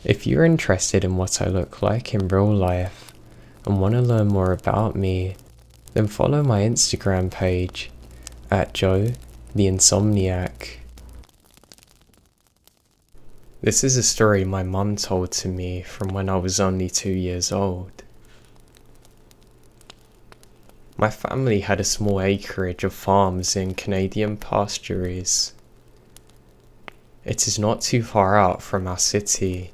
If you're interested in what I look like in real life and want to learn more about me, then follow my Instagram page at Joe the Insomniak. This is a story my mum told to me from when I was only 2 years old. My family had a small acreage of farms in Canadian pastures. It is not too far out from our city,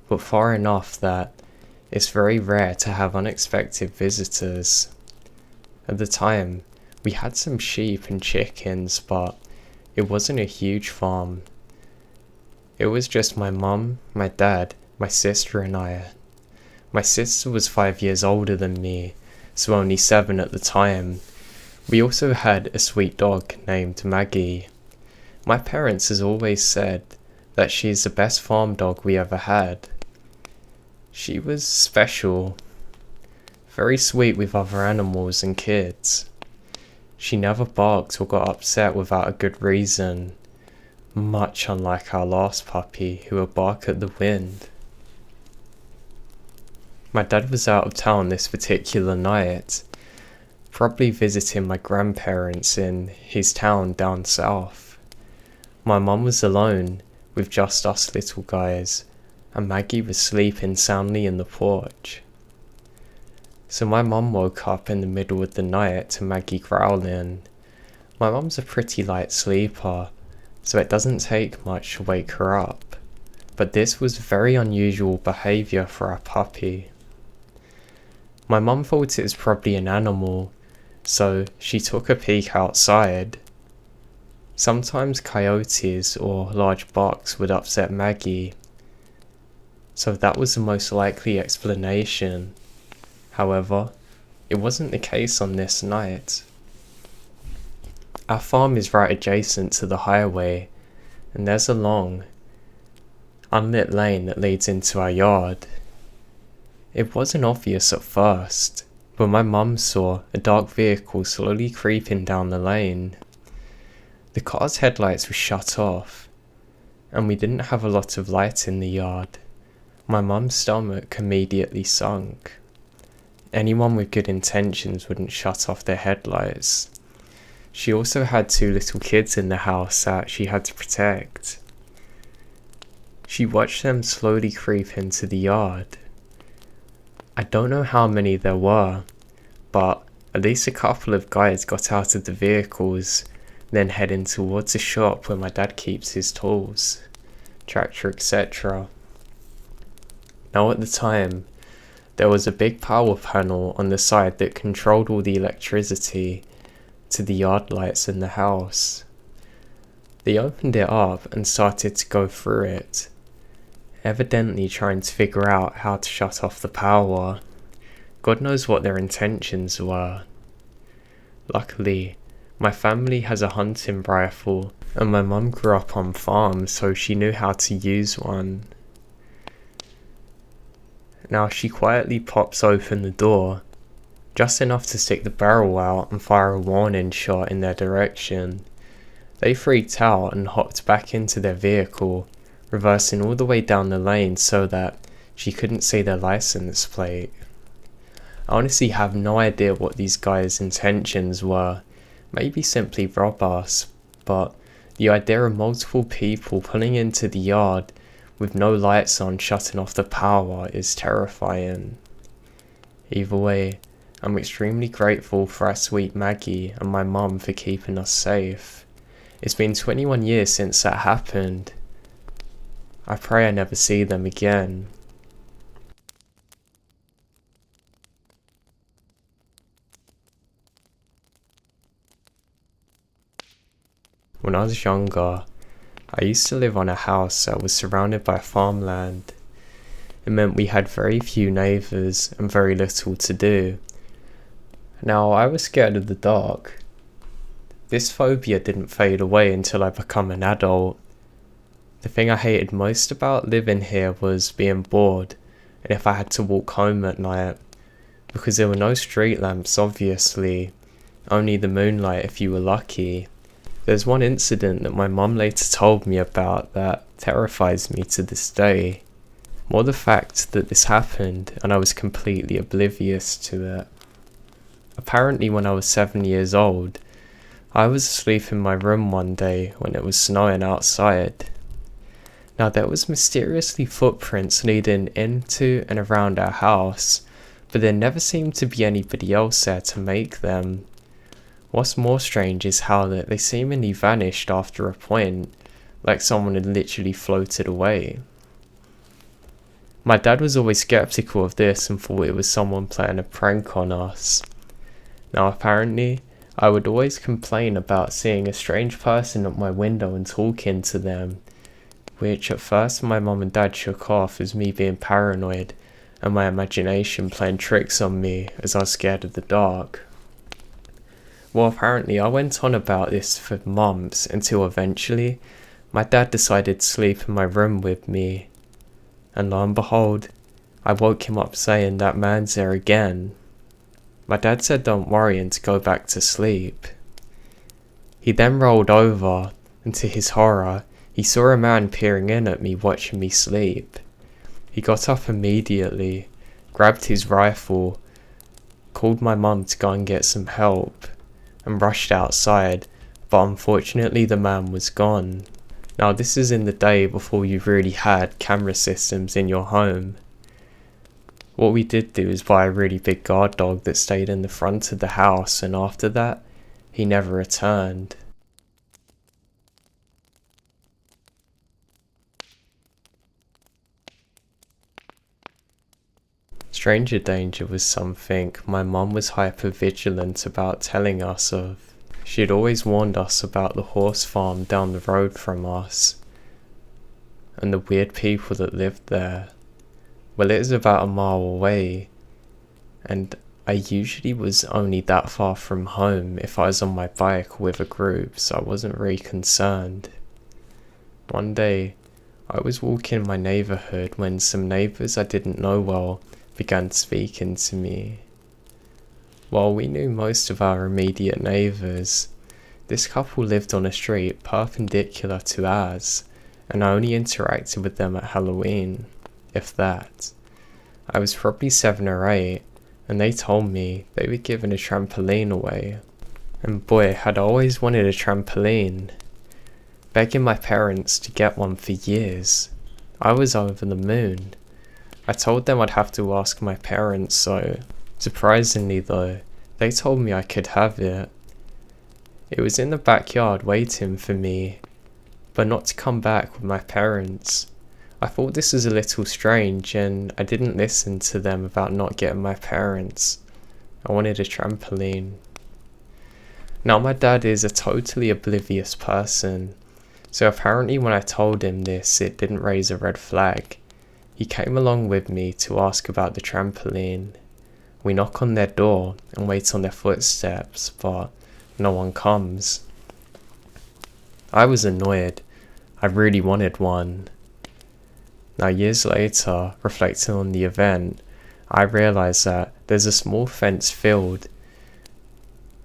but far enough that it's very rare to have unexpected visitors. At the time, we had some sheep and chickens, but it wasn't a huge farm. It was just my mum, my dad, my sister and I. My sister was 5 years older than me, so only 7 at the time. We also had a sweet dog named Maggie. My parents has always said that she is the best farm dog we ever had. She was special, very sweet with other animals and kids. She never barked or got upset without a good reason, much unlike our last puppy who would bark at the wind. My dad was out of town this particular night, probably visiting my grandparents in his town down south. My mum was alone with just us little guys, and Maggie was sleeping soundly in the porch. So my mum woke up in the middle of the night to Maggie growling. My mum's a pretty light sleeper, so it doesn't take much to wake her up, but this was very unusual behaviour for a puppy. My mum thought it was probably an animal, so she took a peek outside. Sometimes coyotes or large bucks would upset Maggie, so that was the most likely explanation. However, it wasn't the case on this night. Our farm is right adjacent to the highway, and there's a long, unlit lane that leads into our yard. It wasn't obvious at first, but my mum saw a dark vehicle slowly creeping down the lane. The car's headlights were shut off, and we didn't have a lot of light in the yard. My mum's stomach immediately sunk. Anyone with good intentions wouldn't shut off their headlights. She also had 2 little kids in the house that she had to protect. She watched them slowly creep into the yard. I don't know how many there were, but at least a couple of guys got out of the vehicles, then heading towards a shop where my dad keeps his tools, tractor, etc. Now at the time, there was a big power panel on the side that controlled all the electricity to the yard lights in the house. They opened it up and started to go through it, evidently trying to figure out how to shut off the power. God knows what their intentions were. Luckily, my family has a hunting rifle, and my mum grew up on farms, so she knew how to use one. Now she quietly pops open the door, just enough to stick the barrel out and fire a warning shot in their direction. They freaked out and hopped back into their vehicle, reversing all the way down the lane so that she couldn't see their license plate. I honestly have no idea what these guys' intentions were. Maybe simply rob us, but the idea of multiple people pulling into the yard with no lights on, shutting off the power, is terrifying. Either way, I'm extremely grateful for our sweet Maggie and my mum for keeping us safe. It's been 21 years since that happened. I pray I never see them again. When I was younger, I used to live on a house that was surrounded by farmland. It meant we had very few neighbours and very little to do. Now, I was scared of the dark. This phobia didn't fade away until I became an adult. The thing I hated most about living here was being bored, and if I had to walk home at night, because there were no street lamps obviously, only the moonlight if you were lucky. There's one incident that my mum later told me about that terrifies me to this day. More the fact that this happened and I was completely oblivious to it. Apparently when I was 7 years old, I was asleep in my room one day when it was snowing outside. Now there was mysteriously footprints leading into and around our house, but there never seemed to be anybody else there to make them. What's more strange is how that they seemingly vanished after a point, like someone had literally floated away. My dad was always skeptical of this and thought it was someone playing a prank on us. Now apparently, I would always complain about seeing a strange person at my window and talking to them, which at first my mum and dad shook off as me being paranoid and my imagination playing tricks on me as I was scared of the dark. Well, apparently I went on about this for months until eventually my dad decided to sleep in my room with me, and lo and behold, I woke him up saying that man's there again. My dad said don't worry and to go back to sleep. He then rolled over, and to his horror, he saw a man peering in at me watching me sleep. He got up immediately, grabbed his rifle, called my mum to go and get some help, and rushed outside, but unfortunately the man was gone. Now this is in the day before you really had camera systems in your home. What we did do is buy a really big guard dog that stayed in the front of the house, and after that, he never returned. Stranger danger was something my mum was hyper vigilant about telling us of. She had always warned us about the horse farm down the road from us, and the weird people that lived there. Well, it is about a mile away, and I usually was only that far from home if I was on my bike with a group, so I wasn't really concerned. One day, I was walking in my neighbourhood when some neighbours I didn't know well began speaking to me. While we knew most of our immediate neighbours, this couple lived on a street perpendicular to ours, and I only interacted with them at Halloween, if that. I was probably 7 or 8, and they told me they were giving a trampoline away. And boy, had I always wanted a trampoline. Begging my parents to get one for years. I was over the moon. I told them I'd have to ask my parents, so surprisingly though, they told me I could have it. It was in the backyard waiting for me, but not to come back with my parents. I thought this was a little strange, and I didn't listen to them about not getting my parents. I wanted a trampoline. Now my dad is a totally oblivious person, so apparently when I told him this, it didn't raise a red flag. He came along with me to ask about the trampoline. We knock on their door and wait on their footsteps, but no one comes. I was annoyed. I really wanted one. Now years later, reflecting on the event, I realised that there's a small fenced field,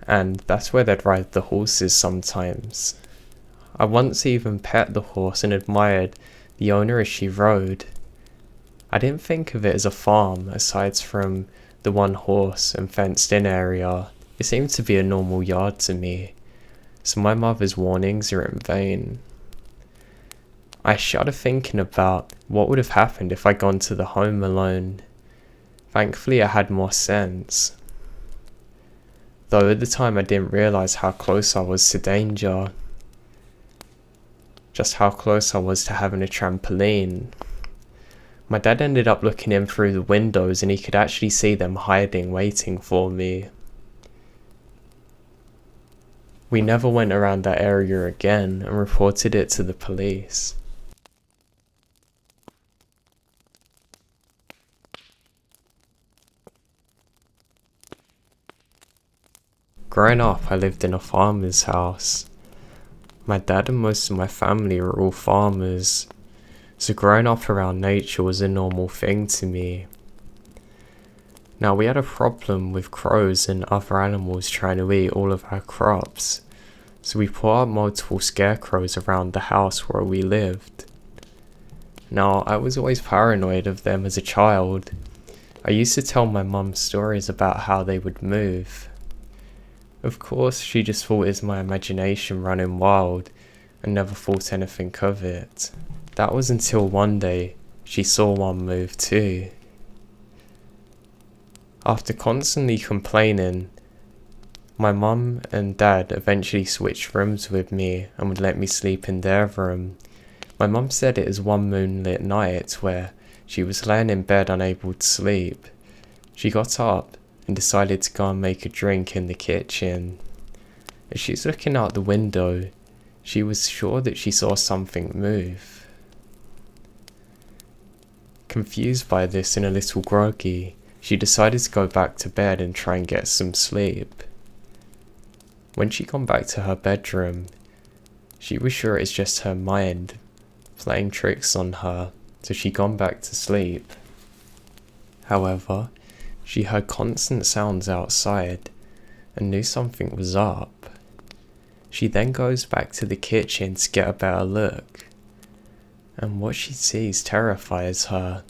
and that's where they'd ride the horses sometimes. I once even pet the horse and admired the owner as she rode. I didn't think of it as a farm, aside from the one horse and fenced in area. It seemed to be a normal yard to me, so my mother's warnings are in vain. I shudder thinking about what would have happened if I'd gone to the home alone. Thankfully I had more sense. Though at the time I didn't realise how close I was to danger. Just how close I was to having a trampoline. My dad ended up looking in through the windows and he could actually see them hiding, waiting for me. We never went around that area again and reported it to the police. Growing up, I lived in a farmer's house. My dad and most of my family were all farmers, so growing up around nature was a normal thing to me. Now we had a problem with crows and other animals trying to eat all of our crops, so we put up multiple scarecrows around the house where we lived. Now, I was always paranoid of them as a child. I used to tell my mum stories about how they would move. Of course, she just thought it was my imagination running wild and never thought anything of it. That was until one day she saw one move too. After constantly complaining, my mum and dad eventually switched rooms with me and would let me sleep in their room. My mum said it was one moonlit night where she was laying in bed unable to sleep. She got up and decided to go and make a drink in the kitchen. As she's looking out the window, she was sure that she saw something move. Confused by this and a little groggy, she decided to go back to bed and try and get some sleep. When she got back to her bedroom, she was sure it's just her mind playing tricks on her, so she gone back to sleep. However, she heard constant sounds outside and knew something was up. She then goes back to the kitchen to get a better look, and what she sees terrifies her.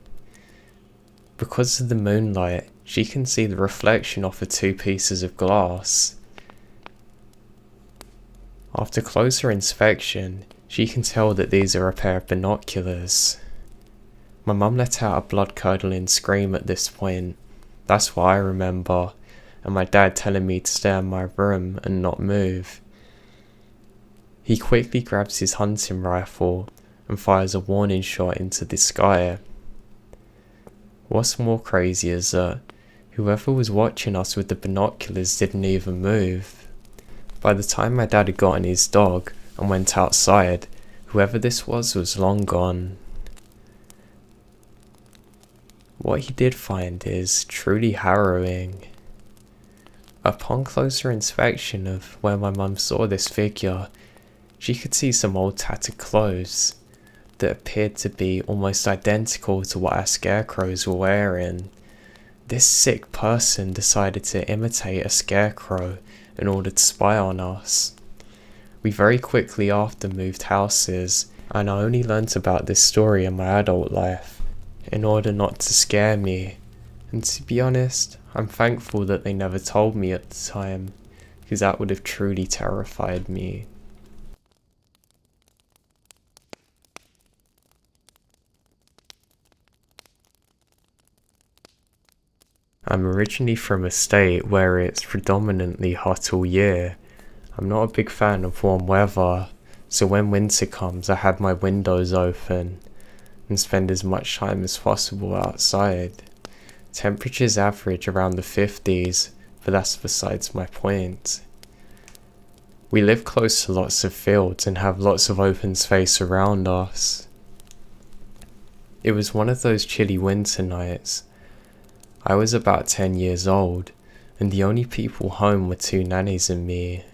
Because of the moonlight, she can see the reflection off of two pieces of glass. After closer inspection, she can tell that these are a pair of binoculars. My mum let out a blood-curdling scream at this point. That's what I remember, and my dad telling me to stay in my room and not move. He quickly grabs his hunting rifle and fires a warning shot into the sky. What's more crazy is that whoever was watching us with the binoculars didn't even move. By the time my dad had gotten his dog and went outside, whoever this was long gone. What he did find is truly harrowing. Upon closer inspection of where my mum saw this figure, she could see some old tattered clothes that appeared to be almost identical to what our scarecrows were wearing. This sick person decided to imitate a scarecrow in order to spy on us. We very quickly after moved houses, and I only learnt about this story in my adult life in order not to scare me. And to be honest, I'm thankful that they never told me at the time, because that would have truly terrified me. I'm originally from a state where it's predominantly hot all year. I'm not a big fan of warm weather, so when winter comes I have my windows open and spend as much time as possible outside. Temperatures average around the 50s, but that's besides my point. We live close to lots of fields and have lots of open space around us. It was one of those chilly winter nights. I was about 10 years old, and the only people home were two nannies and me.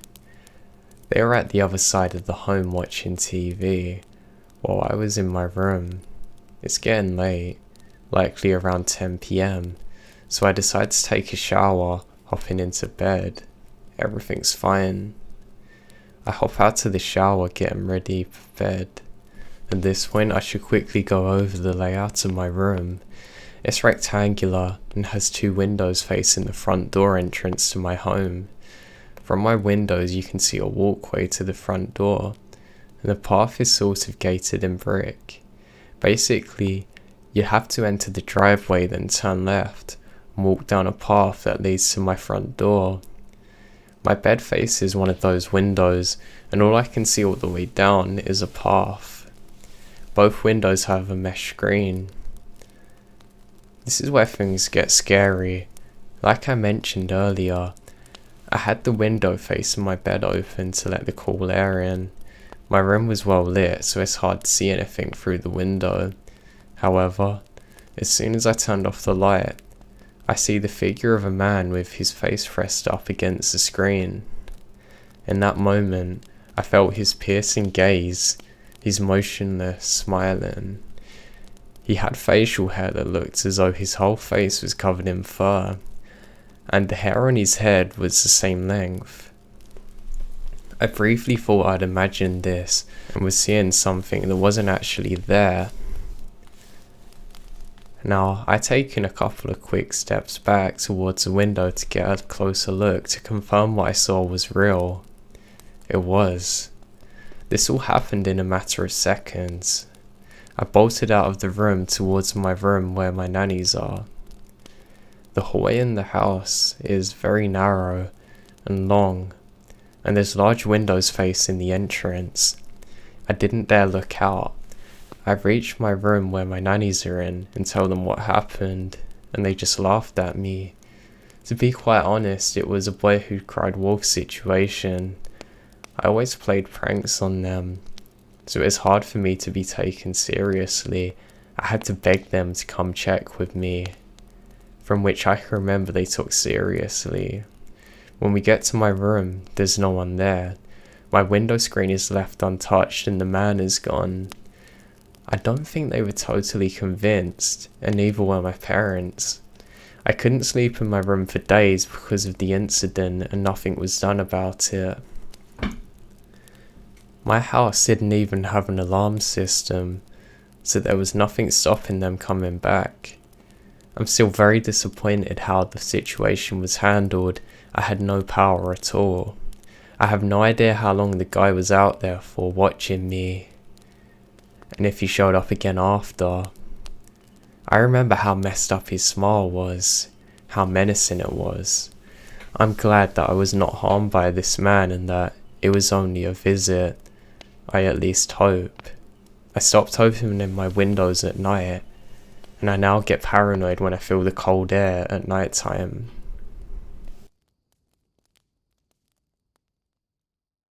They were at the other side of the home watching TV, while I was in my room. It's getting late, likely around 10 PM, so I decide to take a shower, hopping into bed. Everything's fine. I hop out of the shower, getting ready for bed. At this point, I should quickly go over the layout of my room. It's rectangular and has two windows facing the front door entrance to my home. From my windows you can see a walkway to the front door, and the path is sort of gated in brick. Basically, you have to enter the driveway, then turn left and walk down a path that leads to my front door. My bed faces one of those windows, and all I can see all the way down is a path. Both windows have a mesh screen. This is where things get scary. Like I mentioned earlier, I had the window facing my bed open to let the cool air in. My room was well lit, so it's hard to see anything through the window. However, as soon as I turned off the light, I see the figure of a man with his face pressed up against the screen. In that moment, I felt his piercing gaze, his motionless, smiling. He had facial hair that looked as though his whole face was covered in fur, and the hair on his head was the same length. I briefly thought I'd imagined this and was seeing something that wasn't actually there. Now, I'd taken a couple of quick steps back towards the window to get a closer look to confirm what I saw was real. It was. This all happened in a matter of seconds. I bolted out of the room towards my room where my nannies are. The hallway in the house is very narrow and long, and there's large windows facing the entrance. I didn't dare look out. I reached my room where my nannies are in and tell them what happened, and they just laughed at me. To be quite honest, it was a boy who cried wolf situation. I always played pranks on them, so it was hard for me to be taken seriously. I had to beg them to come check with me, from which I can remember they took seriously. When we get to my room, there's no one there. My window screen is left untouched and the man is gone. I don't think they were totally convinced, and neither were my parents. I couldn't sleep in my room for days because of the incident and nothing was done about it. My house didn't even have an alarm system, so there was nothing stopping them coming back. I'm still very disappointed how the situation was handled. I had no power at all. I have no idea how long the guy was out there for watching me, and if he showed up again after. I remember how messed up his smile was, how menacing it was. I'm glad that I was not harmed by this man and that it was only a visit. I at least hope. I stopped opening my windows at night, and I now get paranoid when I feel the cold air at night time.